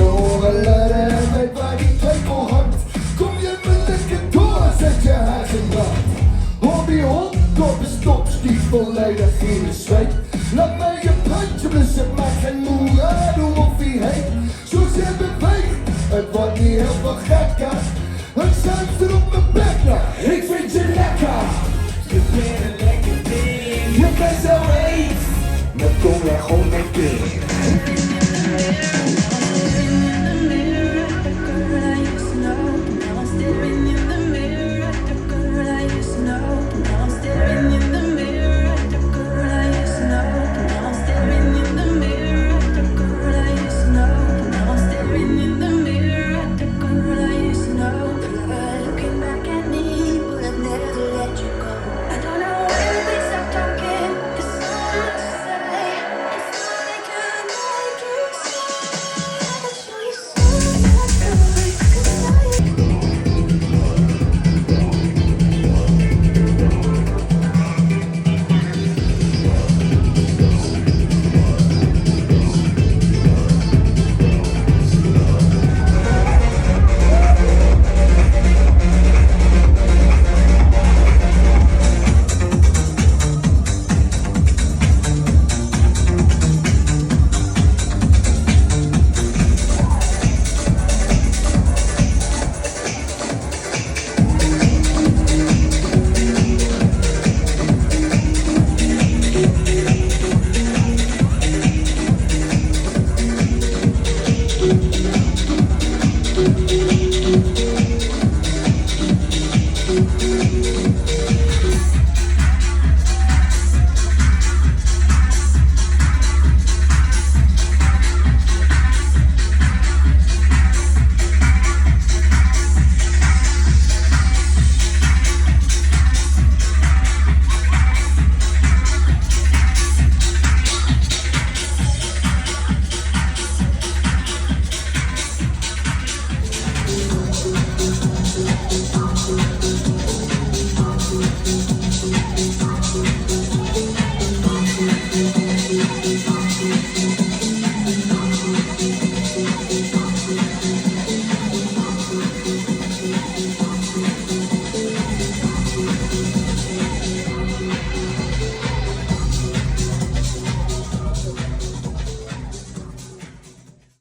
jongen en weet waar die twijfel hangt. Kom je me lekker door, zet je huis in brand. Hoor die hond op de stopstief volledig in de zweet. Laat mij je puntje blussen, maak geen moe, doe of hij heet. Zoals je beweegt, het wordt niet heel veel gek.